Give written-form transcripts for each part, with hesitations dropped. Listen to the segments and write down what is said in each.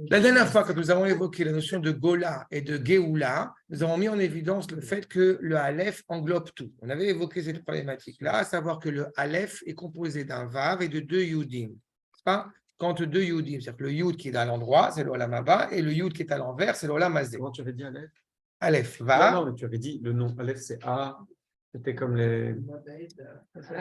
La dernière fois, quand nous avons évoqué la notion de Gola et de Géoula, nous avons mis en évidence le fait que le Aleph englobe tout. On avait évoqué cette problématique-là, à savoir que le Aleph est composé d'un Vav et de deux Yudim. C'est pas quand deux Yudim, c'est-à-dire que le Yud qui est à l'endroit, c'est l'Olam Haba, et le Yud qui est à l'envers, c'est l'Olam Hazé. Comment tu avais dit Aleph? Aleph, Non, Vav. non, mais tu avais dit le nom Aleph, c'est A. C'était comme les.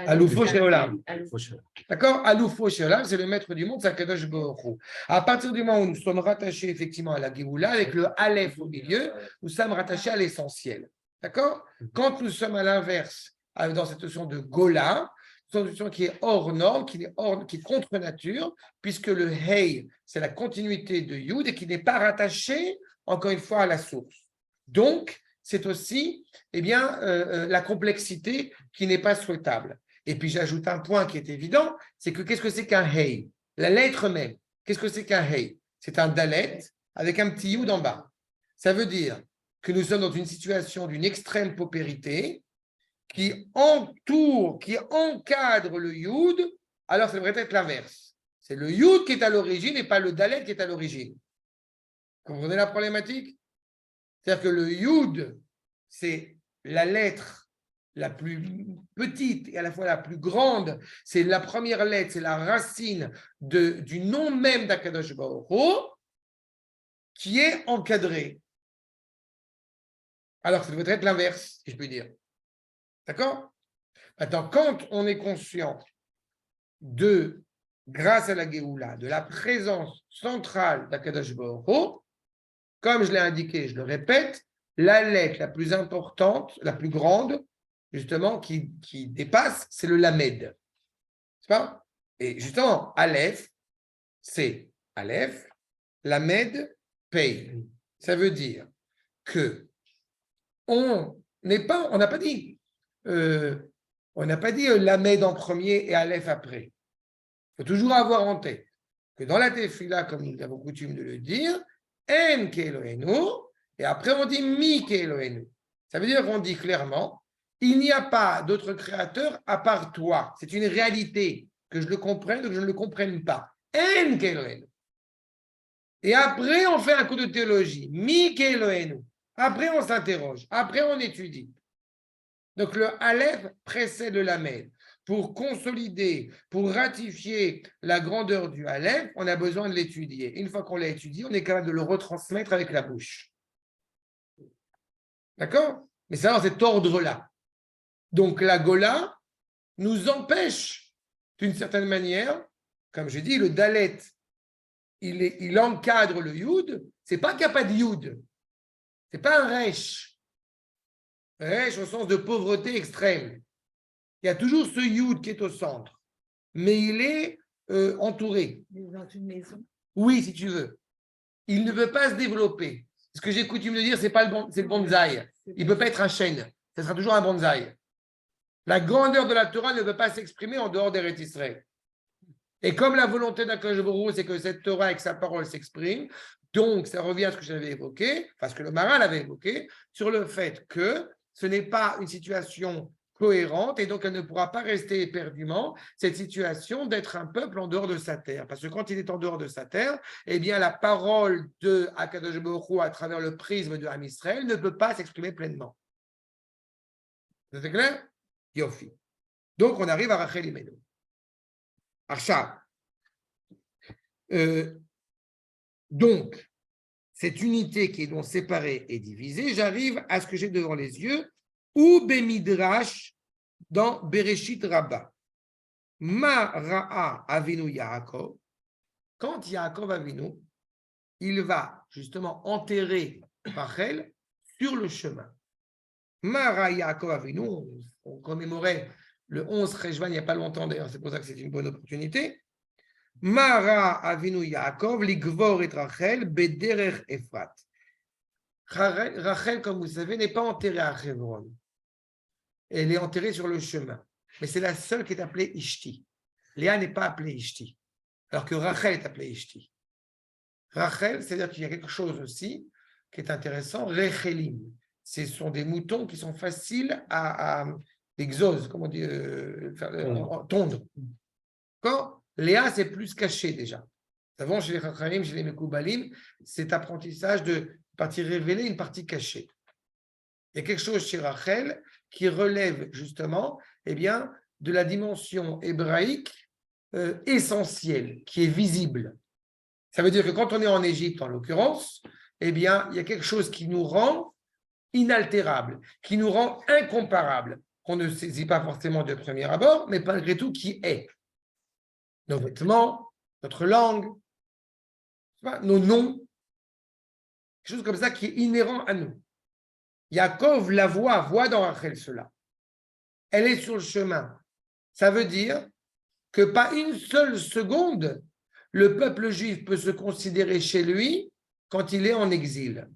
Aloufo Sheolam. Aloufo Sheolam. D'accord? Aloufo Sheolam, c'est le maître du monde, c'est Akadosh Baruch Hu. À partir du moment où nous sommes rattachés effectivement à la Géoula, avec le Aleph au milieu, nous sommes rattachés à l'essentiel. D'accord? Quand nous sommes à l'inverse, dans cette notion de Gola, c'est une notion qui est hors norme, qui est contre nature, puisque le Hey, c'est la continuité de Yud et qui n'est pas rattaché, encore une fois, à la source. Donc, c'est aussi la complexité qui n'est pas souhaitable. Et puis, j'ajoute un point qui est évident, c'est que qu'est-ce que c'est qu'un Hey? La lettre même, qu'est-ce que c'est qu'un Hey? C'est un Dalet avec un petit Yud en bas. Ça veut dire que nous sommes dans une situation d'une extrême paupérité qui entoure, qui encadre le Yud, alors ça devrait être l'inverse. C'est le Yud qui est à l'origine et pas le Dalet qui est à l'origine. Vous comprenez la problématique? C'est-à-dire que le Yud, c'est la lettre la plus petite et à la fois la plus grande. C'est la première lettre, c'est la racine du nom même d'Akadosh Baruch Hu qui est encadré. Alors, ça devrait être l'inverse, si je puis dire. D'accord? Maintenant, quand on est conscient grâce à la Géoula, de la présence centrale d'Akadosh Baruch Hu, comme je l'ai indiqué, je le répète, la lettre la plus importante, la plus grande, justement, qui dépasse, c'est le Lamed. C'est pas? Et justement, Aleph, c'est Aleph, Lamed, Pei. Ça veut dire que on n'a pas dit Lamed en premier et Aleph après. Il faut toujours avoir en tête que dans la Tefila, comme nous avons coutume de le dire, En Keloenu, et après on dit Mi Keloenu. Ça veut dire qu'on dit clairement, il n'y a pas d'autre créateur à part toi. C'est une réalité, que je le comprenne ou que je ne le comprenne pas. En Keloenu. Et après on fait un coup de théologie. Mi Keloenu. Après on s'interroge. Après on étudie. Donc le Aleph précède le Lamed. Pour consolider, pour ratifier la grandeur du Aleph, on a besoin de l'étudier. Une fois qu'on l'a étudié, on est capable de le retransmettre avec la bouche. D'accord? Mais c'est dans cet ordre-là. Donc la Gola nous empêche, d'une certaine manière, comme je dis, le Dalet, il encadre le Yud. C'est pas qu'il n'y a pas de Yud. C'est pas un Resh. Resh au sens de pauvreté extrême. Il y a toujours ce Yud qui est au centre, mais il est entouré. Dans une maison. Oui, si tu veux. Il ne veut pas se développer. Ce que j'ai coutume de dire, c'est le bonsaï. Il ne peut pas être un chêne. Ce sera toujours un bonsaï. La grandeur de la Torah ne peut pas s'exprimer en dehors d'Eretz Israël. Et comme la volonté d'Akadosh Baruch Hu, c'est que cette Torah avec sa parole s'exprime, donc ça revient à ce que j'avais évoqué, parce que le Maharal avait évoqué, sur le fait que ce n'est pas une situation cohérente et donc elle ne pourra pas rester éperdument cette situation d'être un peuple en dehors de sa terre. Parce que quand il est en dehors de sa terre, eh bien la parole de Akadosh Baruch Hu à travers le prisme de Ham Israël ne peut pas s'exprimer pleinement. C'est clair? Yofi. Donc on arrive à Rachel Imenu. Archa. Donc, cette unité qui est donc séparée et divisée, j'arrive à ce que j'ai devant les yeux, ou Bemidrash dans Bereshit Rabbah. Ma Ra'a Avinu Yaakov, quand Yaakov Avinu, il va justement enterrer Rachel sur le chemin. Ma Ra'a Yaakov Avinu, on commémorait le 11 Rejvan il n'y a pas longtemps d'ailleurs, c'est pour ça que c'est une bonne opportunité. Mara Avinu Yaakov, Ligvor et Rachel, Bederech Efrat. Rachel, comme vous savez, n'est pas enterrée à Hebron. Elle est enterrée sur le chemin. Mais c'est la seule qui est appelée Ishti. Léa n'est pas appelée Ishti, alors que Rachel est appelée Ishti. Rachel, c'est-à-dire qu'il y a quelque chose aussi qui est intéressant, Rechelim. Ce sont des moutons qui sont faciles à exose, comment on dit, tondre. Quand Léa, c'est plus caché déjà. Savons chez les Chachamim, chez les Mekoubalim, cet apprentissage de partie révélée, une partie cachée. Il y a quelque chose chez Rachel qui relève justement de la dimension hébraïque essentielle, qui est visible. Ça veut dire que quand on est en Égypte, en l'occurrence, il y a quelque chose qui nous rend inaltérable, qui nous rend incomparable, qu'on ne saisit pas forcément de premier abord, mais malgré tout qui est. Nos vêtements, notre langue, nos noms, quelque chose comme ça qui est inhérent à nous. Yaakov la voit dans Rachel cela. Elle est sur le chemin. Ça veut dire que pas une seule seconde, le peuple juif peut se considérer chez lui quand il est en exil.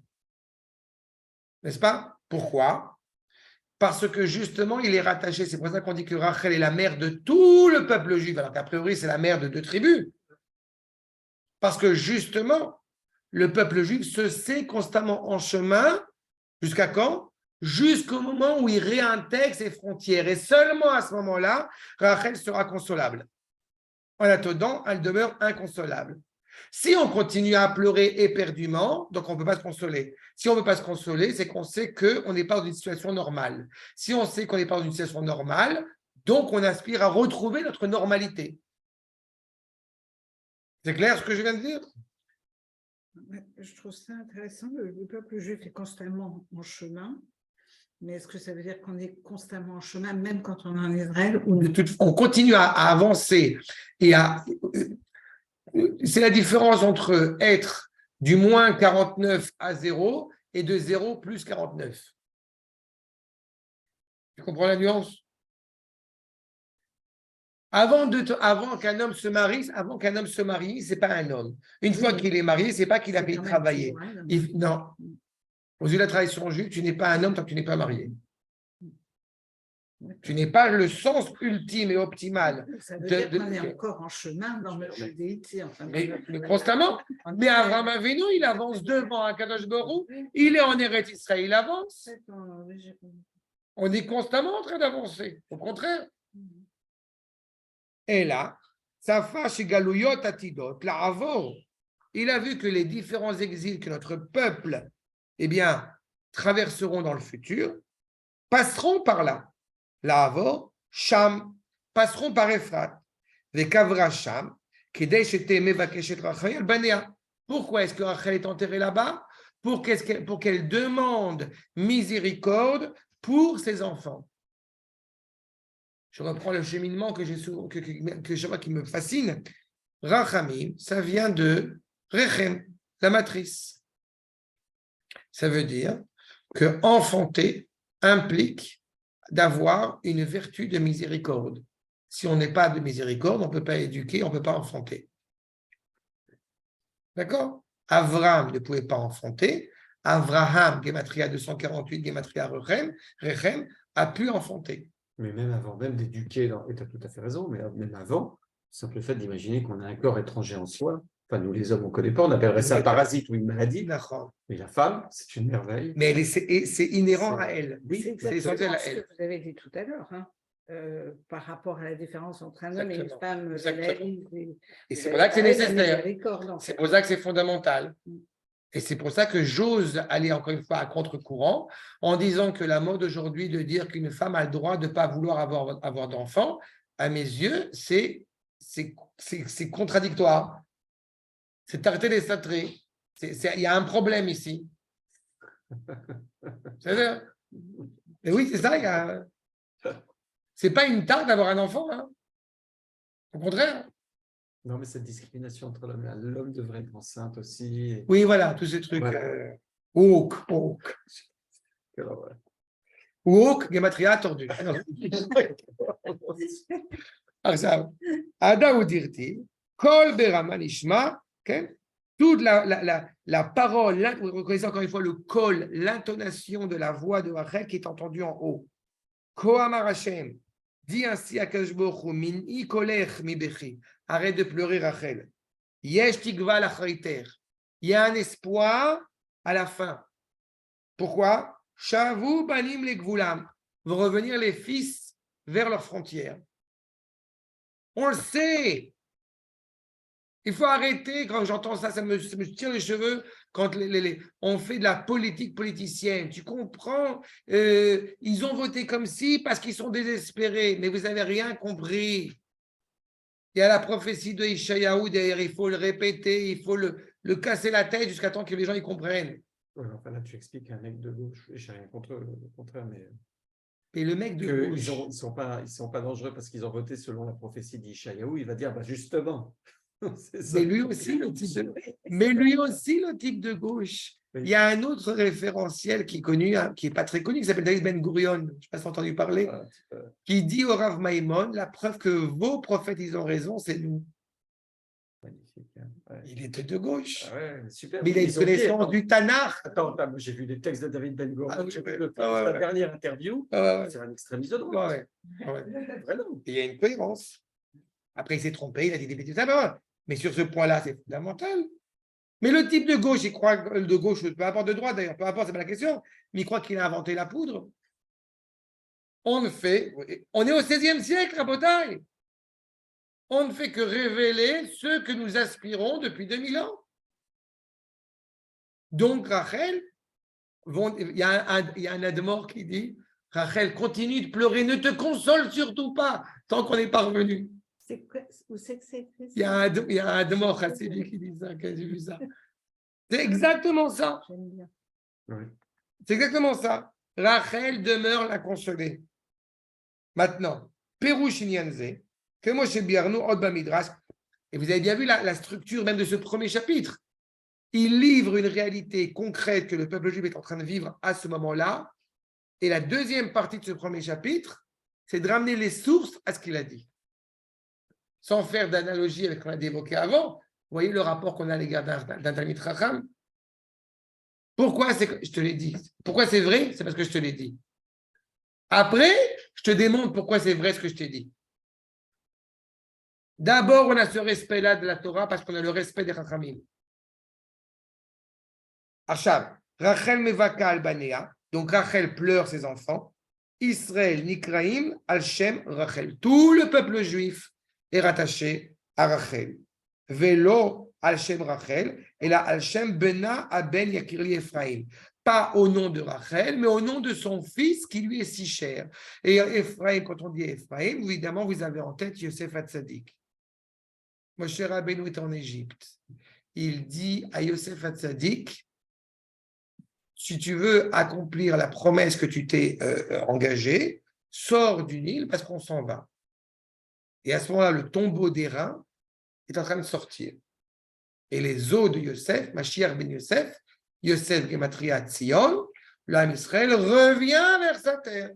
N'est-ce pas? Pourquoi? Parce que justement, il est rattaché. C'est pour ça qu'on dit que Rachel est la mère de tout le peuple juif, alors qu'a priori, c'est la mère de 2 tribus. Parce que justement, le peuple juif se sait constamment en chemin. Jusqu'à quand? Jusqu'au moment où il réintègre ses frontières. Et seulement à ce moment-là, Rachel sera consolable. En attendant, elle demeure inconsolable. Si on continue à pleurer éperdument, donc on ne peut pas se consoler. Si on ne peut pas se consoler, c'est qu'on sait qu'on n'est pas dans une situation normale. Si on sait qu'on n'est pas dans une situation normale, donc on aspire à retrouver notre normalité. C'est clair ce que je viens de dire? Je trouve ça intéressant. Le peuple juif est constamment en chemin. Mais est-ce que ça veut dire qu'on est constamment en chemin, même quand on est en Israël ou... On continue à avancer. C'est la différence entre être du moins 49 à 0 et de 0 plus 49. Tu comprends la nuance? Avant qu'un homme se marie, ce n'est pas un homme. Une fois qu'il est marié, ce n'est pas qu'il a payé travailler. Non. Aux yeux de la tradition juive, tu n'es pas un homme tant que tu n'es pas marié. Tu n'es pas le sens ultime et optimal. Ça veut dire qu'on est encore en chemin dans notre judéité. Mais constamment. Mais Abraham Avinu, il avance devant Akadosh Baruch Hu. Il est en Eretz Israël, il avance. On est constamment en train d'avancer. Au contraire. Et là, Safa chez Galouyot Atidot, la Avo, il a vu que les différents exils que notre peuple traverseront dans le futur, passeront par là. La Avo, Sham, passeront par Ephrat, les Kavra Sham, Kedeshete Mevakeshet Rachel Banea. Pourquoi est-ce que Rachel est enterrée là-bas? Pour qu'elle demande miséricorde pour ses enfants. Je reprends le cheminement que je vois qui me fascine. Rachamim, ça vient de Rechem, la matrice. Ça veut dire que enfanter implique d'avoir une vertu de miséricorde. Si on n'est pas de miséricorde, on ne peut pas éduquer, on ne peut pas enfanter. D'accord? Avram ne pouvait pas enfanter. Avraham, Gematria 248, Gematria Rechem, a pu enfanter. Mais même avant même d'éduquer, et tu as tout à fait raison, mais même avant, le simple fait d'imaginer qu'on a un corps étranger en soi, enfin nous les hommes on ne connaît pas, on appellerait ça un parasite ou une maladie, mais la femme, c'est une merveille. Mais c'est inhérent à elle. Oui, c'est essentiel à elle. Ce que vous avez dit tout à l'heure, par rapport à la différence entre un homme et une femme. Et c'est pour ça que c'est nécessaire. C'est pour ça que c'est fondamental. Et c'est pour ça que j'ose aller encore une fois à contre-courant en disant que la mode aujourd'hui de dire qu'une femme a le droit de ne pas vouloir avoir d'enfant, à mes yeux, c'est contradictoire. C'est tarté des satrés. Il y a un problème ici. C'est-à-dire, mais oui, c'est ça. C'est pas une tare d'avoir un enfant. Hein. Au contraire. Non, mais cette discrimination entre l'homme et l'homme devrait être enceinte aussi. Oui, voilà, tous ces trucs. Voilà. Woke. Woke, gematria tordu. Alors, Ada ou dirti, kol berama nishma, toute la parole, vous reconnaissez encore une fois le kol, l'intonation de la voix de Rachel qui est entendue en haut. Kohamar Hashem, dit ainsi à Akadosh Baruch Hu, min i kolech mi bechi. Arrête de pleurer, Rachel. Yesh tikva lachariter. Il y a un espoir à la fin. Pourquoi? Shavu banim le gvulam. Vont revenir les fils vers leurs frontières. On le sait. Il faut arrêter, quand j'entends ça, ça me tire les cheveux, quand on fait de la politique politicienne. Tu comprends? Ils ont voté comme si parce qu'ils sont désespérés, mais vous n'avez rien compris. Il y a la prophétie de Ishayahu derrière, il faut le répéter, il faut le casser la tête jusqu'à temps que les gens y comprennent. Ouais, enfin là, tu expliques un mec de gauche, et je n'ai rien contre eux, au contraire, mais Et le mec de gauche, ils sont pas dangereux parce qu'ils ont voté selon la prophétie d'Ishayahu. Il va dire, bah justement, c'est ça. mais lui aussi, le type de gauche. Oui. Il y a un autre référentiel qui est connu, hein, qui n'est pas très connu, qui s'appelle David Ben Gurion, je ne sais pas si tu as entendu parler, qui dit au Rav Maïmon, la preuve que vos prophètes, ils ont raison, c'est nous. Magnifique. Hein. Ouais. Il était de gauche. Ah ouais, super. Mais il a une connaissance du Tanakh. Attends, j'ai vu des textes de David Ben Gurion. Ah, j'ai ouais, vu ouais, la dernière interview. Ouais. C'est un extrémiste de droite. Ouais. Vraiment. Il y a une cohérence. Après, il s'est trompé, il a dit des bêtises. Mais sur ce point-là, c'est fondamental. Mais le type de gauche, il croit de gauche, peu importe de droite d'ailleurs, peu importe, c'est pas la question, mais il croit qu'il a inventé la poudre. On est au XVIe siècle, Rabotai. On ne fait que révéler ce que nous aspirons depuis 2000 ans. Donc, Rachel, il y a un Admor qui dit, Rachel, continue de pleurer, ne te console surtout pas tant qu'on n'est pas revenu. Où c'est que c'est écrit? Il y a un Admor Hassidi qui dit ça, quand j'ai vu ça. C'est exactement ça. J'aime bien. Oui. C'est exactement ça. Rachel demeure la consolée. Maintenant, Pérouche Inyanze, que moi chez Biarnou, Odba Midrash, et vous avez bien vu la structure même de ce premier chapitre. Il livre une réalité concrète que le peuple juif est en train de vivre à ce moment-là. Et la deuxième partie de ce premier chapitre, c'est de ramener les sources à ce qu'il a dit. Sans faire d'analogie avec ce qu'on a évoqué avant, vous voyez le rapport qu'on a à l'égard d'un Talmid Chacham. Pourquoi je te l'ai dit. Pourquoi c'est vrai? C'est parce que je te l'ai dit. Après, je te démontre pourquoi c'est vrai ce que je t'ai dit. D'abord, on a ce respect-là de la Torah parce qu'on a le respect des Chachamim. Achab, Rachel mevaka al-banea, donc Rachel pleure ses enfants. Israël nikraim al-shem Rachel. Tout le peuple juif est rattaché à Rachel. Velo al-shem Rachel, et là al-shem bena aben yakirli Ephraim. Pas au nom de Rachel, mais au nom de son fils qui lui est si cher. Et Ephraim, quand on dit Ephraim, évidemment, vous avez en tête Yosef Hatzadik. Moshe Rabbeinu est en Égypte. Il dit à Yosef Hatzadik, si tu veux accomplir la promesse que tu t'es engagée, sors du Nil parce qu'on s'en va. Et à ce moment-là, le tombeau d'airain est en train de sortir. Et les os de Yosef, Mashiach ben Yosef, Yosef Gematria Tzion, l'âme Israël revient vers sa terre.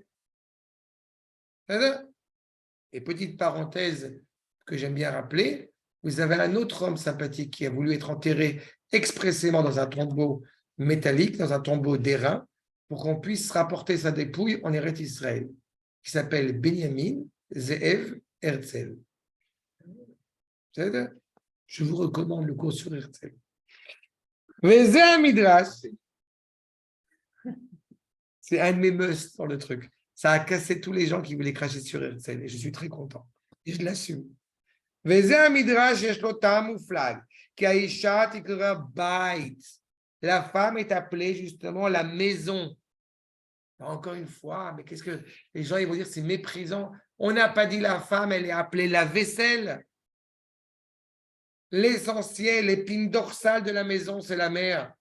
Et petite parenthèse que j'aime bien rappeler, vous avez un autre homme sympathique qui a voulu être enterré expressément dans un tombeau métallique, dans un tombeau d'airain, pour qu'on puisse rapporter sa dépouille en Eretz Israël, qui s'appelle Benjamin Zeev Herzl. Je vous recommande le cours sur Herzl. Vezeh Midrash, c'est un de mes musts dans le truc. Ça a cassé tous les gens qui voulaient cracher sur Herzl et je suis très content. Et je l'assume. Vezeh Midrash yeshlo ta'am uflag, ki ha'isha tikra bait. La femme est appelée justement la maison. Encore une fois, mais qu'est-ce que les gens ils vont dire, c'est méprisant. On n'a pas dit la femme, elle est appelée la vaisselle. L'essentiel, l'épine dorsale de la maison, c'est la mère.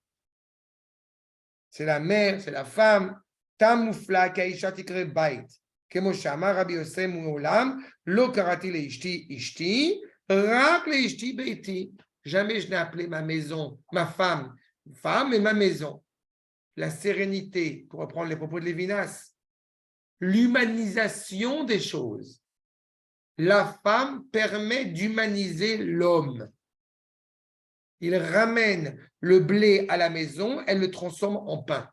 C'est la mère, c'est la femme. Tamoufla kaisha tikre bait. Kemo shama Rabbi Yosef mu'olam lo karati leishti ishti rak leishti beiti. Jamais je n'ai appelé ma maison, ma femme et ma maison. La sérénité, pour reprendre les propos de Lévinas, l'humanisation des choses. La femme permet d'humaniser l'homme. Il ramène le blé à la maison, elle le transforme en pain.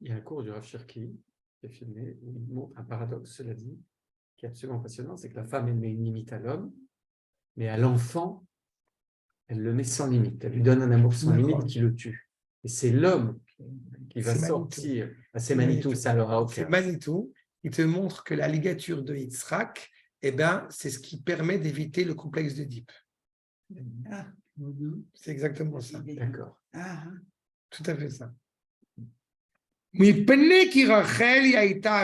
Il y a un cours du Rav Cherki qui est filmé où il montre un paradoxe, cela dit, qui est absolument passionnant, c'est que la femme, elle met une limite à l'homme, mais à l'enfant, elle le met sans limite. Elle lui donne un amour sans limite qui le tue. Et c'est l'homme qui va sortir. Ah, c'est Manitou, ça alors. C'est Manitou. Il te montre que la ligature de Yitzhak eh bien, c'est ce qui permet d'éviter le complexe d'Oedipe. C'est exactement ça. D'accord. Tout à fait ça. מפני כי רחל היא הייתה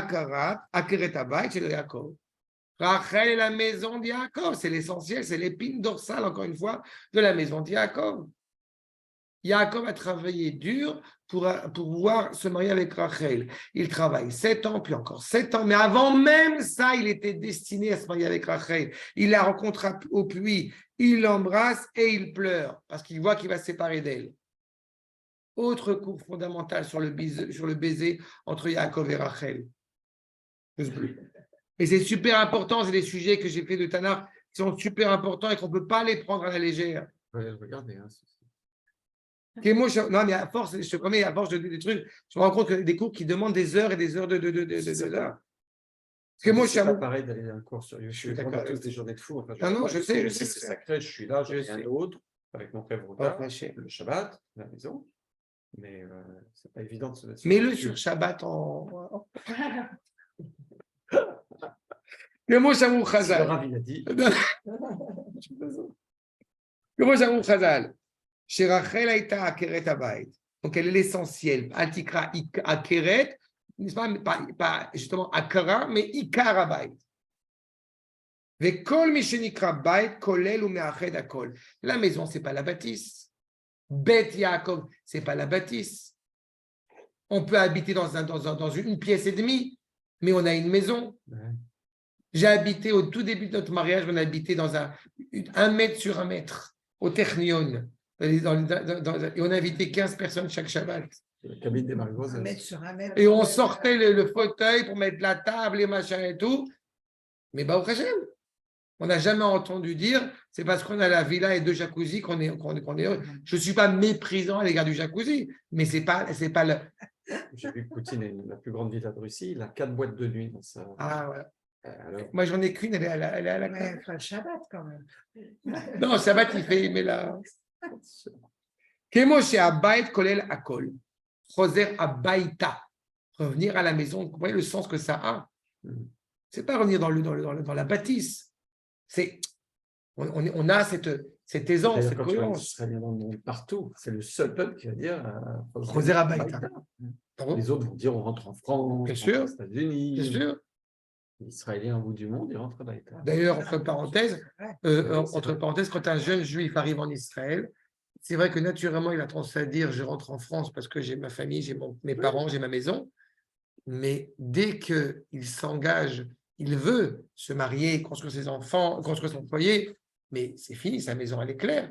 עקרת הבית של יעקב. Rachel est la maison de Yaakov, c'est l'essentiel, c'est l'épine dorsale, encore une fois, de la maison de Yaakov. Yaakov a travaillé dur pour pouvoir se marier avec Rachel. Il travaille 7 ans, puis encore 7 ans, mais avant même ça, il était destiné à se marier avec Rachel. Il la rencontre au puits, il l'embrasse et il pleure, parce qu'il voit qu'il va se séparer d'elle. Autre cours fondamental sur le baiser entre Yaakov et Rachel. Et c'est super important, c'est des sujets que j'ai fait de Tanakh qui sont super importants et qu'on ne peut pas les prendre à la légère. Regardez. Non, mais à force, je te promets, à force de des trucs, je me rends compte que des cours qui demandent des heures et des heures de là. C'est pas pareil d'aller à un cours sur YouTube. On a tous des journées de fou. Enfin, non, je sais. C'est sacré, je suis là, je viens d'autres, avec mon frère le Shabbat, à la maison. Mais c'est pas évident de se mettre sur mets-le sur Shabbat en. Comment ça vous Chazal? Ravi a dit. Comment ça vous Chazal? Chez Rachel Aïta Akeret Abayit. Donc elle est l'essentiel. Altikra Akeret, n'est-ce pas justement Akara, mais Ikar Abayit. Vekol Mishenikra Bayit Kolel ou Meached Akol. La maison, c'est pas la bâtisse. Bet Yaakov, c'est pas la bâtisse. On peut habiter dans une pièce et demie, mais on a une maison. J'ai habité au tout début de notre mariage, on a habité dans un mètre sur un mètre, au Technion. Et on a invité 15 personnes chaque Shabbat. La cabine des Margaux. Un mètre sur un mètre. Et on sortait le fauteuil pour mettre la table, les machins et tout. Mais Baruch Hashem, on n'a jamais entendu dire, c'est parce qu'on a la villa et 2 jacuzzis qu'on est heureux. Je ne suis pas méprisant à l'égard du jacuzzi, mais c'est pas le. J'ai vu que Poutine est la plus grande villa de Russie, il a 4 boîtes de nuit dans sa. Ah ouais. Alors... Moi, j'en ai qu'une, elle est à la. Mais le Shabbat quand même. Non, le Shabbat, il fait, mais là. Kemo chez Abayt Kolel Akol. Choser Abayta. Revenir à la maison. Vous voyez le sens que ça a. C'est pas revenir dans la bâtisse. C'est. On a cette aisance, cette cohérence. Partout. C'est le seul peuple qui va dire Choser Abayta. Les autres vont dire on rentre en France, bien sûr, aux États-Unis. Bien sûr. Les Israéliens au bout du monde, ils rentrent à Baïta. D'ailleurs, entre parenthèses, quand un jeune juif arrive en Israël, c'est vrai que naturellement, il a tendance à dire je rentre en France parce que j'ai ma famille, j'ai mes parents, j'ai ma maison. Mais dès qu'il s'engage, il veut se marier, construire ses enfants, construire son foyer, mais c'est fini, sa maison, elle est claire.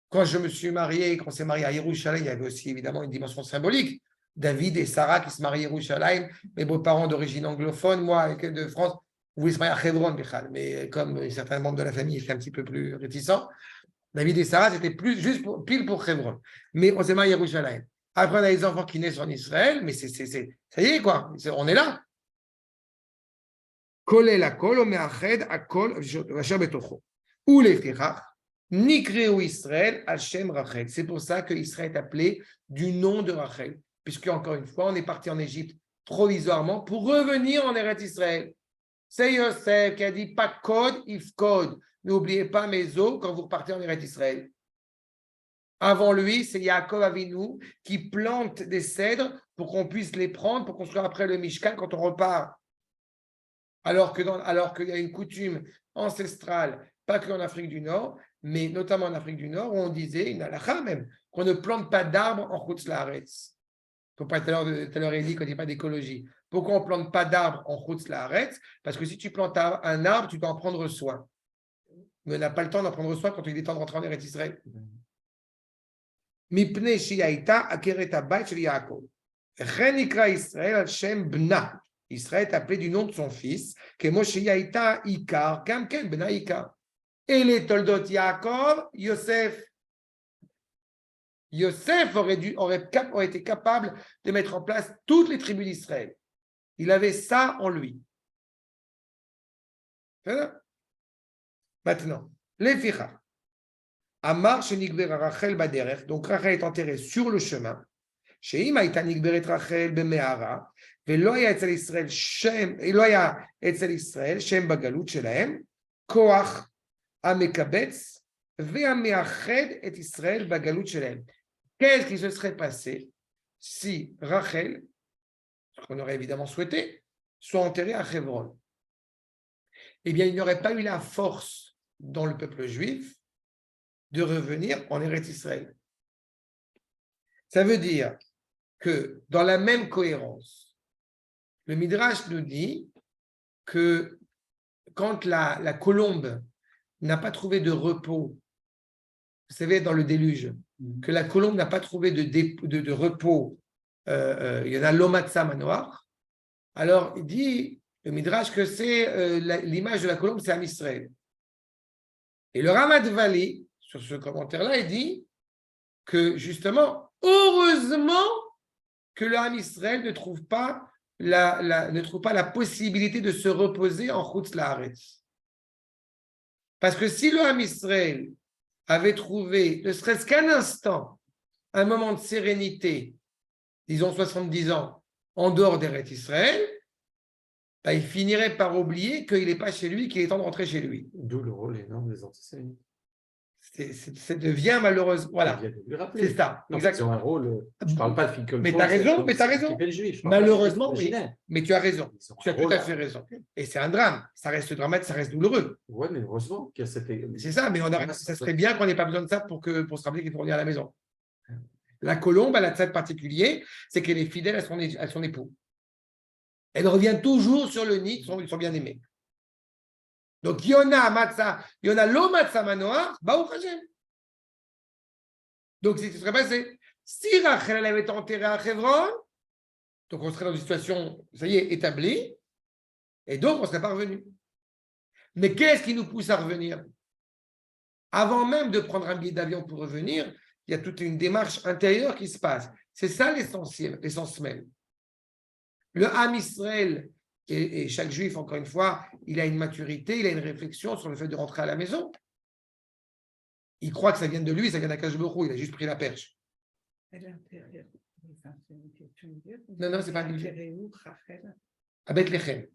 Quand je me suis marié, quand on s'est marié à Yerushalayim, il y avait aussi évidemment une dimension symbolique. David et Sarah qui se marient à Yerushalayim, mes beaux-parents d'origine anglophone, moi de France, vous voulez se marier à Hebron, mais comme certains membres de la famille étaient un petit peu plus réticents, David et Sarah, c'était juste pile pour Hebron. Mais on s'est marié à Yerushalayim. Après, on a les enfants qui naissent en Israël, mais ça y est, quoi, on est là. Kolel akol, omeached akol, asher betocho. Ou les firach, nikreu Israël, Hashem Rachel. C'est pour ça que Israël est appelé du nom de Rachel. Puisque, encore une fois, on est parti en Égypte provisoirement pour revenir en Eretz Israël. C'est Yosef qui a dit pas code, if code. N'oubliez pas mes os quand vous repartez en Eretz Israël. Avant lui, c'est Yaakov Avinu qui plante des cèdres pour qu'on puisse les prendre pour construire après le Mishkan quand on repart. Alors qu'il y a une coutume ancestrale, pas qu'en Afrique du Nord, mais notamment en Afrique du Nord, où on disait, une halakha même, qu'on ne plante pas d'arbres en Chutz Laaretz. Tout à l'heure, il dit qu'on ne dit pas d'écologie. Pourquoi on ne plante pas d'arbres en Chutz Laaretz? Parce que si tu plantes un arbre, tu dois en prendre soin. Mais on n'a pas le temps d'en prendre soin quand il est temps de rentrer en Eretz Israël. Mipnei shiyaita akeret habayit shel Yaakov. Chen nikra Israël al shem bna. Israël est appelé du nom de son fils, kemo shiyaita ikar, kam ken bna ikar. Et les toldot Yaakov, Yosef. Yosef aurait été capable de mettre en place toutes les tribus d'Israël. Il avait ça en lui. Maintenant, les ficha. Amar shenigber Rachel baderech. Donc Rachel est enterrée sur le chemin. שאם הייתה נגברת רחל במערה, ולא היה אצל ישראל שם בגלות שלהם, כוח המקבץ והמאחד את ישראל בגלות שלהם. Qu'est-ce qui se serait passé si Rachel, ce qu'on aurait évidemment souhaité, soit enterrée à Hebron? Eh bien, il n'y aurait pas eu la force dans le peuple juif de revenir en Eretz Israël. Ça veut dire que dans la même cohérence, le Midrash nous dit que quand la colombe n'a pas trouvé de repos, vous savez, dans le déluge, que la colombe n'a pas trouvé de repos, il y en a l'Omatsa Manoar, alors il dit, le Midrash, que c'est l'image de la colombe, c'est Am Israël. Et le Ramat Vali, sur ce commentaire-là, il dit que justement, heureusement que le Am Israël ne trouve pas la possibilité de se reposer en Chutz La'aretz. Parce que si le Am Israël avait trouvé, ne serait-ce qu'un instant, un moment de sérénité, disons 70 ans, en dehors d'Eretz Israël, ben, il finirait par oublier qu'il n'est pas chez lui, qu'il est temps de rentrer chez lui. D'où le rôle énorme des antisémites. Ça devient malheureusement. Voilà. C'est ça. Non, ils ont un rôle. Je ne parle pas de Finkel. Mais tu as raison, Malheureusement, oui. Mais tu as raison. Tu as tout à fait raison. Et c'est un drame. Ça reste dramatique, ça reste douloureux. Oui, mais heureusement qu'il y a cette. C'est ça, mais ça serait bien qu'on n'ait pas besoin de ça pour se rappeler qu'il faut revenir à la maison. La colombe, elle a ça de particulier, c'est qu'elle est fidèle à son époux. Elle revient toujours sur le nid de son bien-aimé. Donc, Yona lo matza manoar, Baruch Hashem. Donc, c'est ce qui serait passé. Si Rachel avait été enterrée à Hebron, donc on serait dans une situation, ça y est, établie, et donc on ne serait pas revenu. Mais qu'est-ce qui nous pousse à revenir? Avant même de prendre un billet d'avion pour revenir, il y a toute une démarche intérieure qui se passe. C'est ça l'essentiel, l'essence même. Le Ham Israël, et chaque juif, encore une fois, il a une maturité, il a une réflexion sur le fait de rentrer à la maison. Il croit que ça vient de lui, ça vient d'Akadosh Baruch Hu, il a juste pris la perche. Non, c'est pas un billet. À Bethléem.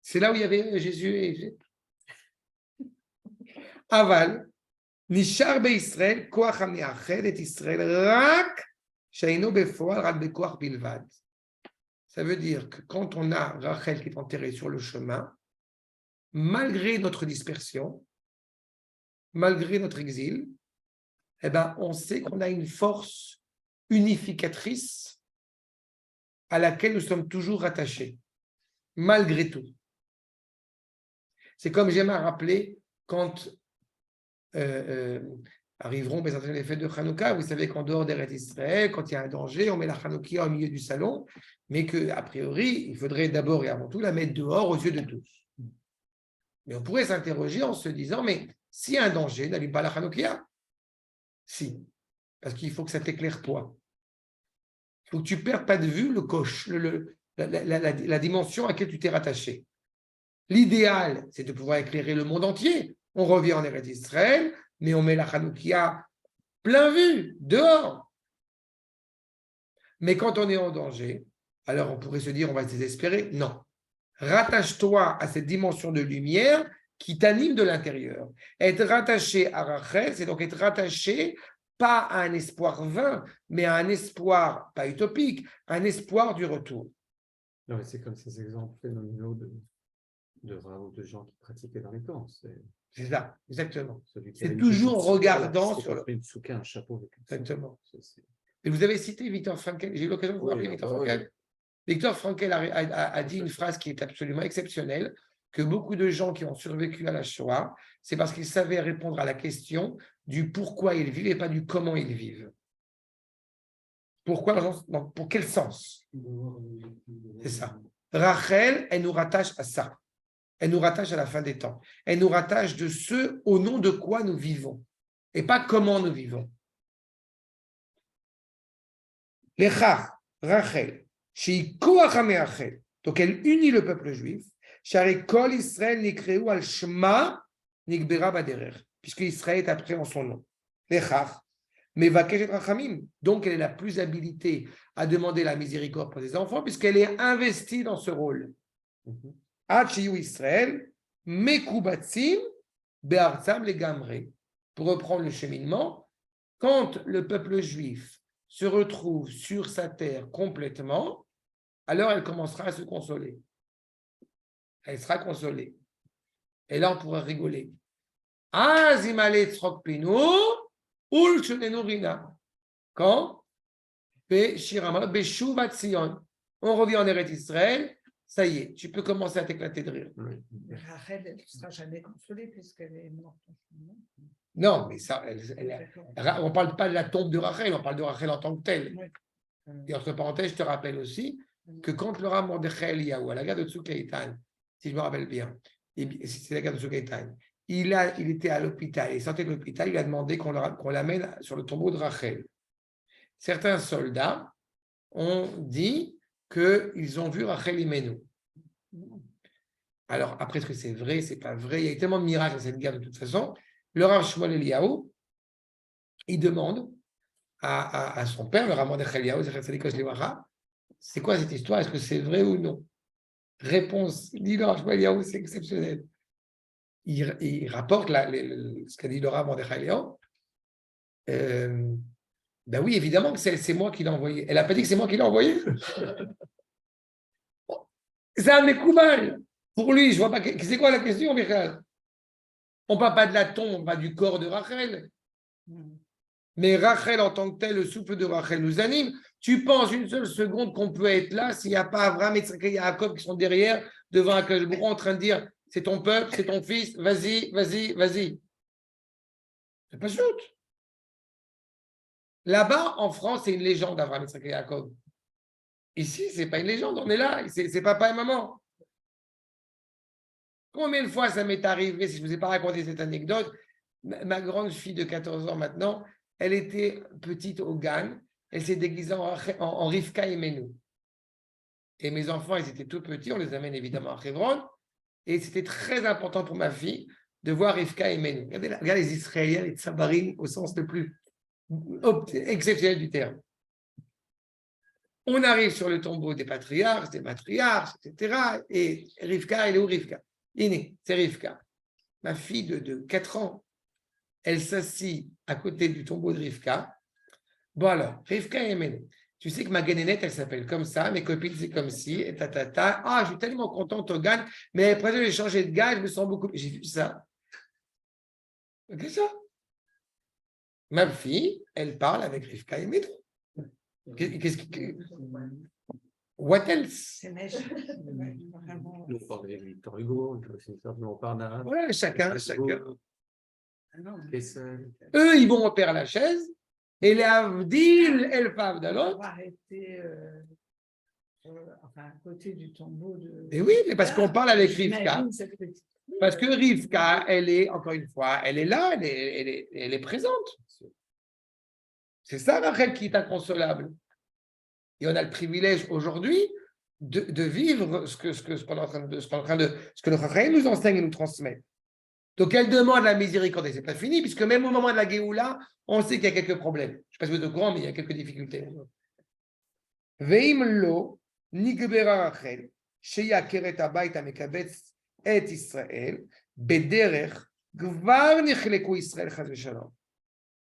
C'est là où il y avait Jésus et Aval, Nishar Israël, Koach HaMe'ached et Israël, Rak, Sheino Befoal, Rak Bekoach Bilvad. Ça veut dire que quand on a Rachel qui est enterrée sur le chemin, malgré notre dispersion, malgré notre exil, eh ben, on sait qu'on a une force unificatrice à laquelle nous sommes toujours attachés, malgré tout. C'est comme j'aime à rappeler quand arriveront les fêtes de Hanouka. Vous savez qu'en dehors d'Eretz Israël, quand il y a un danger, on met la Hanoukia au milieu du salon, mais qu'a priori, il faudrait d'abord et avant tout la mettre dehors aux yeux de tous. Mais on pourrait s'interroger en se disant, mais s'il y a un danger, n'allume pas la Hanoukia. Si, parce qu'il faut que ça t'éclaire toi. Il faut que tu ne perdes pas de vue la dimension à laquelle tu t'es rattaché. L'idéal, c'est de pouvoir éclairer le monde entier. On revient en Eretz Israël, mais on met la Hanoukia plein vue, dehors. Mais quand on est en danger, alors on pourrait se dire, on va se désespérer. Non. Rattache-toi à cette dimension de lumière qui t'anime de l'intérieur. Être rattaché à Rachel, c'est donc être rattaché pas à un espoir vain, mais à un espoir, pas utopique, un espoir du retour. Non, mais c'est comme ces exemples phénoménaux de gens qui pratiquaient dans les camps. C'est ça, exactement. C'est toujours en regardant sur le... un chapeau avec une exactement. Et vous avez cité Viktor Frankl, j'ai eu l'occasion de vous rappeler Viktor Frankl. Viktor Frankl a dit une phrase qui est absolument exceptionnelle, que beaucoup de gens qui ont survécu à la Shoah, c'est parce qu'ils savaient répondre à la question du pourquoi ils vivent et pas du comment ils vivent. Pourquoi, pour quel sens? C'est ça. Rachel, elle nous rattache à ça. Elle nous rattache à la fin des temps. Elle nous rattache de ce au nom de quoi nous vivons et pas comment nous vivons. Lecha, Rachel, chez Koach HaMe'ached, donc elle unit le peuple juif. Shari Kol Israël Nikreu al Shema Nikbera Baderer, puisque Israël est appris en son nom. Lecha, Mais Vakesh Rachamim, donc elle est la plus habilitée à demander la miséricorde pour ses enfants, puisqu'elle est investie dans ce rôle. Hachiyu Israël, Mekubatzim, Be'artzam Legamre. Pour reprendre le cheminement, quand le peuple juif se retrouve sur sa terre complètement, alors elle commencera à se consoler. Elle sera consolée. Et là, on pourra rigoler. Quand on revient en Eretz Israël, ça y est, tu peux commencer à t'éclater de rire. Rachel, elle ne sera jamais consolée puisqu'elle est morte. Non, mais ça, on ne parle pas de la tombe de Rachel, on parle de Rachel en tant que telle. Oui. Et entre parenthèses, je te rappelle aussi que quand le Rav Mordechai Eliyahu, à la guerre de Tzukaitan, si je me rappelle bien, c'est la guerre de Tzukaitan, il était à l'hôpital, il sortait de l'hôpital, il a demandé qu'on l'amène sur le tombeau de Rachel. Certains soldats ont dit qu'ils ont vu Rachel Imenu. Alors, après, est-ce que c'est vrai, c'est pas vrai? Il y a eu tellement de miracles dans cette guerre de toute façon. Le Rav Shmuel Eliyahu, il demande à son père, le Rav Mordechai Eliyahu, c'est quoi cette histoire? Est-ce que c'est vrai ou non? Réponse, dit le Rav Shmuel Eliyahu, c'est exceptionnel. Il rapporte ce qu'a dit le Rav Mordechai Eliyahu. Ben oui, évidemment que c'est moi qui l'ai envoyé. Elle n'a pas dit que c'est moi qui l'ai envoyé. C'est un mécoubal. Pour lui, je vois pas. C'est quoi la question, Michael? On ne parle pas de la tombe, on parle du corps de Rachel. Mais Rachel, en tant que tel, le souffle de Rachel nous anime. Tu penses une seule seconde qu'on peut être là s'il n'y a pas Abraham, Yitzhak et Yaakov qui sont derrière, devant un Akadosh Baruch Hu, en train de dire c'est ton peuple, c'est ton fils, vas-y, vas-y, vas-y. C'est pas juste. Là-bas, en France, c'est une légende d'Abraham, Yitzhak et Yaakov. Ici, ce n'est pas une légende, on est là, c'est papa et maman. Combien de fois ça m'est arrivé, si je ne vous ai pas raconté cette anecdote, ma grande fille de 14 ans maintenant, elle était petite au Gan, elle s'est déguisée en Rivka et Menou. Et mes enfants, ils étaient tout petits, on les amène évidemment à Hebron, et c'était très important pour ma fille de voir Rivka et Menou. Regardez les Israéliens, les Tsabarim, au sens le plus exceptionnel du terme. On arrive sur le tombeau des patriarches, des matriarches, etc. Et Rivka, elle est où Rivka? C'est Rivka. Ma fille de 4 ans, elle s'assit à côté du tombeau de Rivka. Bon alors, Rivka et Menou. Tu sais que ma ganénette, elle s'appelle comme ça, mes copines, c'est comme si, et tatata. Ah, je suis tellement contente au GAN, mais après, j'ai changé de gars, je me sens beaucoup. J'ai vu ça. Qu'est-ce que ça? Ma fille, elle parle avec Rivka et Menou. Qu'est-ce que. What else? On parle de Victor Hugo, on parle d'un. Ouais, chacun. Eux, ils vont au Père Lachaise et les Avdil, El Favdalot. Arrêter à côté du tombeau de. Et oui, mais parce qu'on parle avec Rivka. Parce que Rivka, elle est, encore une fois, elle est là, elle est présente. C'est ça, Rachel, qui est inconsolable. Et on a le privilège aujourd'hui de vivre ce que le Rachel nous enseigne et nous transmet. Donc, elle demande la miséricorde et ce n'est pas fini, puisque même au moment de la Géoula, on sait qu'il y a quelques problèmes. Je ne sais pas si vous êtes au courant, mais il y a quelques difficultés. Veim lo nigbera Rachel, sheya keret habayit hamekabetz et Israël, bederech gvar nichleku Israël chas v'shalom.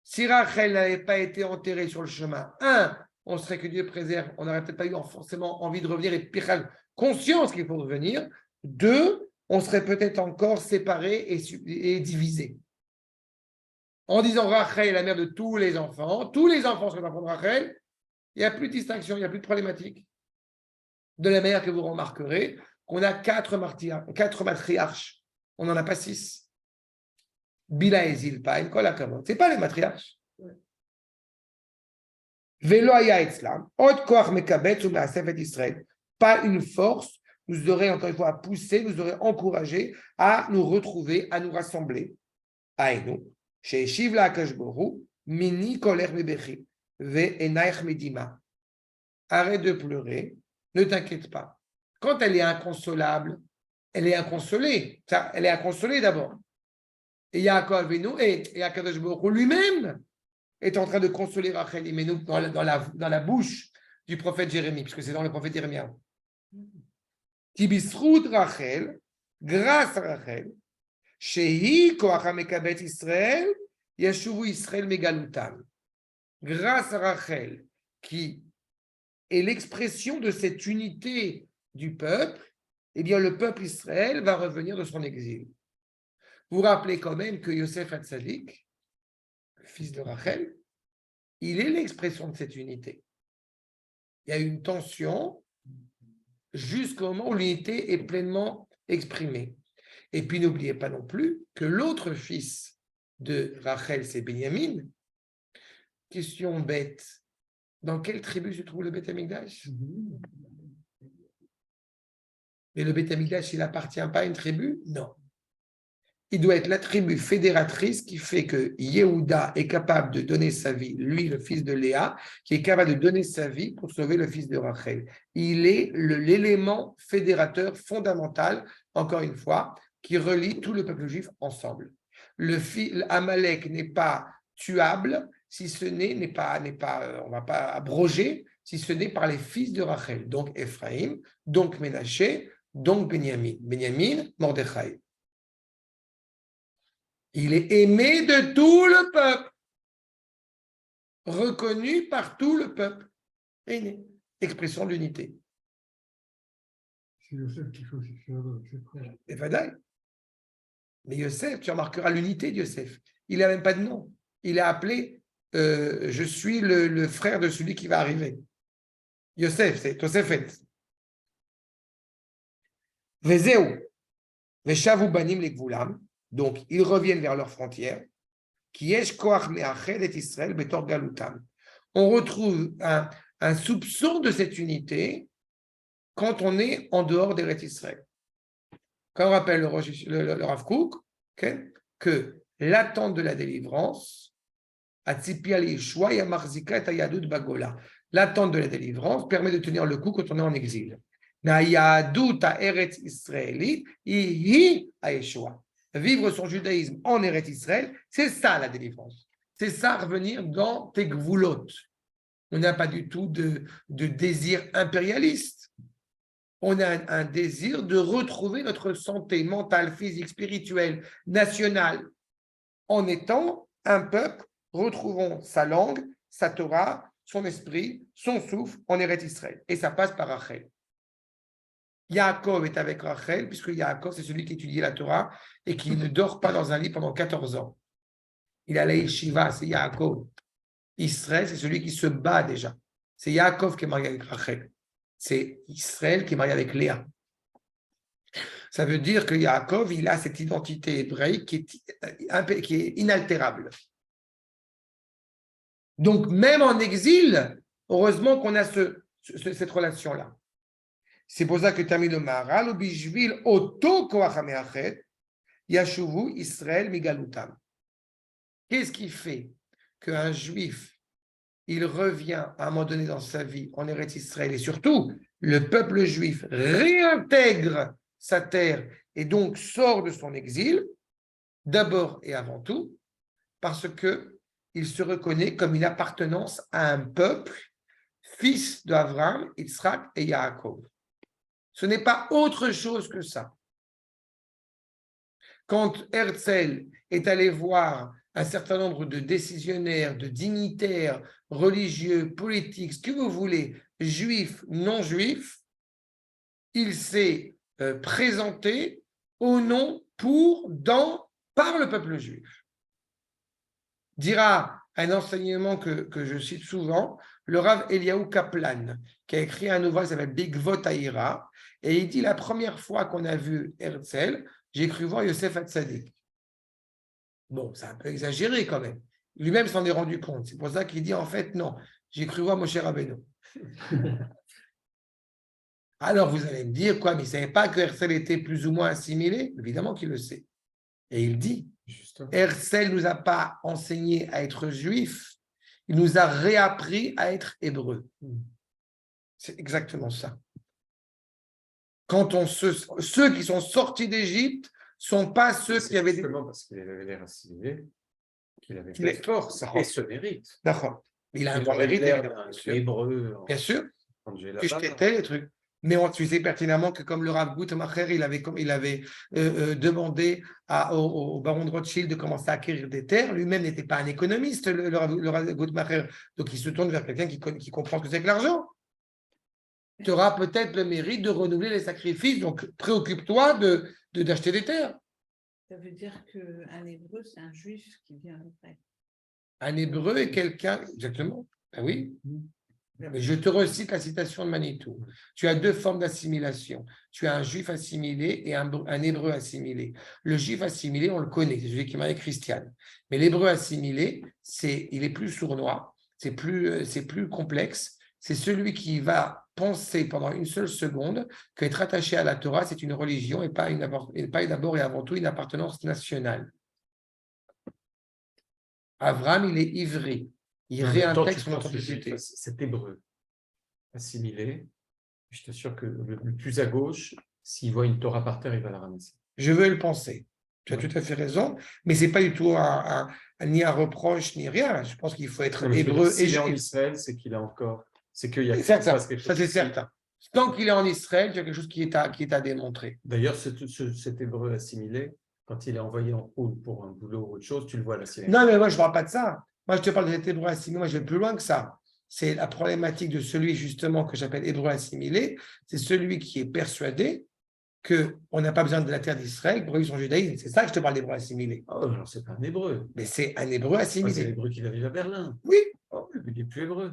Si Rachel n'avait pas été enterrée sur le chemin, on serait que Dieu préserve, on n'aurait peut-être pas eu forcément envie de revenir et pire, conscience qu'il faut revenir. 2, on serait peut-être encore séparés et divisés. En disant Rachel est la mère de tous les enfants sont les enfants de Rachel, il n'y a plus de distinction, il n'y a plus de problématique. De la manière que vous remarquerez qu'on a 4 matriarches, on n'en a pas 6. Bila et Zilpa, ce n'est pas les matriarches. Pas une force nous aurait encore une fois poussé, nous aurait encouragé à nous retrouver, à nous rassembler. Arrête de pleurer, ne t'inquiète pas. Quand elle est inconsolable, elle est inconsolée. Elle est inconsolée d'abord. Et Yaakov et Akadosh Baruch Hu lui-même, est en train de consoler Rachel Imenu dans la bouche du prophète Jérémie, puisque c'est dans le prophète Jérémie. Tibisrout Rachel, grâce à Rachel, Shehi Koacha Mekabet Israël, Yashuvu Israël Megalutam. Grâce à Rachel, qui est l'expression de cette unité du peuple, eh bien le peuple Israël va revenir de son exil. Vous vous rappelez quand même que Yosef Hatzadik, fils de Rachel, il est l'expression de cette unité. Il y a une tension jusqu'au moment où l'unité est pleinement exprimée. Et puis n'oubliez pas non plus que l'autre fils de Rachel, c'est Benjamin. Question bête. Dans quelle tribu se trouve le Beth Amikdash? Mais le Beth Amikdash, il n'appartient pas à une tribu? Non. Il doit être la tribu fédératrice qui fait que Yehuda est capable de donner sa vie, lui, le fils de Léa, qui est capable de donner sa vie pour sauver le fils de Rachel. Il est l'élément fédérateur fondamental, encore une fois, qui relie tout le peuple juif ensemble. Amalek n'est pas tuable si ce n'est pas, on ne va pas abroger, si ce n'est par les fils de Rachel, donc Ephraim, donc Ménaché, donc Benjamin. Benjamin, Mordechai. Il est aimé de tout le peuple, reconnu par tout le peuple. Expression d'unité. C'est Yosef qui fait aussi faire ses frères. Et Vadaï. Mais Yosef, tu remarqueras l'unité de Yosef. Il n'a même pas de nom. Il est appelé je suis le frère de celui qui va arriver. Yosef, c'est Tosefet. Vezeu, Veshavu banim lekvulam. Donc, ils reviennent vers leurs frontières. Kiesh koach me'ached et Israël betor galutam. On retrouve un soupçon de cette unité quand on est en dehors d'Eretz Israël. Quand on rappelle le Rav Kook, que l'attente de la délivrance, l'attente de la délivrance permet de tenir le coup quand on est en exil. Vivre son judaïsme en Eretz Israël, c'est ça la délivrance. C'est ça revenir dans tes gvulot. On n'a pas du tout de désir impérialiste. On a un désir de retrouver notre santé mentale, physique, spirituelle, nationale. En étant un peuple, retrouvons sa langue, sa Torah, son esprit, son souffle en Eretz Israël. Et ça passe par Rachel. Yaakov est avec Rachel, puisque Yaakov, c'est celui qui étudie la Torah et qui ne dort pas dans un lit pendant 14 ans. Il a la yeshiva, c'est Yaakov. Israël, c'est celui qui se bat déjà. C'est Yaakov qui est marié avec Rachel. C'est Israël qui est marié avec Léa. Ça veut dire que Yaakov, il a cette identité hébraïque qui est inaltérable. Donc, même en exil, heureusement qu'on a cette relation-là. C'est pour ça que termine le Maharal, Bishvil Oto Koach HaMeached, Yashuvu Israël Migalutam. Qu'est-ce qui fait qu'un juif, il revient à un moment donné dans sa vie en Eretz Israël, et surtout, le peuple juif réintègre sa terre et donc sort de son exil, d'abord et avant tout, parce qu'il se reconnaît comme une appartenance à un peuple, fils d'Abraham, Yitzhak et Yaakov. Ce n'est pas autre chose que ça. Quand Herzl est allé voir un certain nombre de décisionnaires, de dignitaires, religieux, politiques, ce que vous voulez, juifs, non juifs, il s'est présenté au nom par le peuple juif. Dira un enseignement que je cite souvent, le Rav Eliaou Kaplan, qui a écrit un ouvrage qui s'appelle Bigvot Haïra, et il dit la première fois qu'on a vu Herzl, j'ai cru voir Yosef Hatzadik. Bon, c'est un peu exagéré quand même. Lui-même s'en est rendu compte. C'est pour ça qu'il dit en fait non, j'ai cru voir Moshe Rabbeinu. Alors vous allez me dire quoi, mais il ne savait pas que Herzl était plus ou moins assimilé? Évidemment qu'il le sait. Et il dit, Herzl ne nous a pas enseigné à être juif, il nous a réappris à être hébreu. C'est exactement ça. Quand ceux qui sont sortis d'Égypte ne sont pas ceux qui avaient... Justement parce qu'il avait l'air assimilé, qu'il avait qu'il est cette force et ce mérite. D'accord. Il a un Il grand aurait mérite, l'air évidemment. d'un hébreu Bien sûr. quand j'ai Que je là-bas. traitais les trucs. Mais tu sais pertinemment que comme le Rav Guttmacher, il avait demandé au baron de Rothschild de commencer à acquérir des terres, lui-même n'était pas un économiste, le Rav Guttmacher, donc il se tourne vers quelqu'un qui comprend ce que c'est que l'argent. Tu auras peut-être le mérite de renouveler les sacrifices, donc préoccupe-toi d'acheter des terres. Ça veut dire qu'un hébreu, c'est un juif qui vient après. Un hébreu est quelqu'un, exactement, ben oui. Mais je te recite la citation de Manitou. Tu as deux formes d'assimilation. Tu as un juif assimilé et un hébreu assimilé. Le juif assimilé, on le connaît, c'est celui qui est marié Christiane. Mais l'hébreu assimilé, il est plus sournois, c'est plus complexe. C'est celui qui va penser pendant une seule seconde qu'être attaché à la Torah, c'est une religion et pas d'abord et avant tout une appartenance nationale. Avram, il est ivri. Il réintègre son authenticité. Cet hébreu assimilé, je t'assure que le plus à gauche, s'il voit une Torah par terre, il va la ramasser. Je veux le penser. Tu as tout à fait raison, mais ce n'est pas du tout ni un reproche, ni rien. Je pense qu'il faut être hébreu et s'il est en Israël, c'est qu'il a encore. C'est qu'il y a ça, c'est certain. Tant qu'il est en Israël, il y a quelque chose qui est à démontrer. D'ailleurs, cet hébreu assimilé, quand il est envoyé en poule pour un boulot ou autre chose, tu le vois là. Non, mais moi, je ne parle pas de ça. Moi, je te parle de cet hébreu assimilé. Moi, je vais plus loin que ça. C'est la problématique de celui, justement, que j'appelle hébreu assimilé. C'est celui qui est persuadé qu'on n'a pas besoin de la terre d'Israël pour vivre son judaïsme. C'est ça que je te parle d'hébreu assimilé. Oh, non, c'est pas un hébreu. Mais c'est un hébreu assimilé. C'est l'hébreu qui va vivre à Berlin. Oui. Oh, il n'est plus hébreu.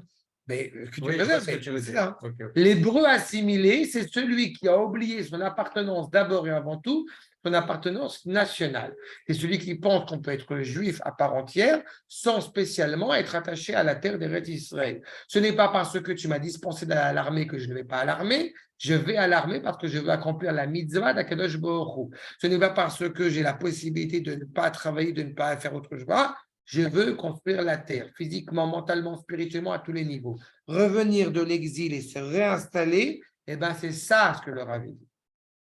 Mais tu veux dire. Okay. L'hébreu assimilé, c'est celui qui a oublié son appartenance d'abord et avant tout, son appartenance nationale. C'est celui qui pense qu'on peut être juif à part entière sans spécialement être attaché à la terre d'Eretz Israël. Ce n'est pas parce que tu m'as dispensé d'aller à l'armée que je ne vais pas à l'armée. Je vais à l'armée parce que je veux accomplir la mitzvah d'Akadosh Baruch Hu. Ce n'est pas parce que j'ai la possibilité de ne pas travailler, de ne pas faire autre chose. Je veux construire la terre, physiquement, mentalement, spirituellement, à tous les niveaux. Revenir de l'exil et se réinstaller, c'est ça ce que le Rav dit.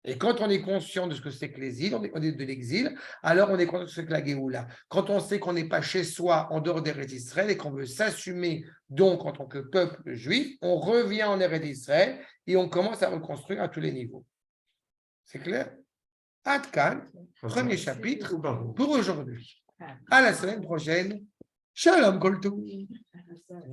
Et quand on est conscient de ce que c'est que l'exil, on est de l'exil, alors on est conscient de ce que c'est que la Géoula. Quand on sait qu'on n'est pas chez soi, en dehors d'Eretz Israël, et qu'on veut s'assumer donc en tant que peuple juif, on revient en Eretz Israël et on commence à reconstruire à tous les niveaux. C'est clair? Ad Kan, premier chapitre pour aujourd'hui. À la semaine prochaine. Shalom Koltou.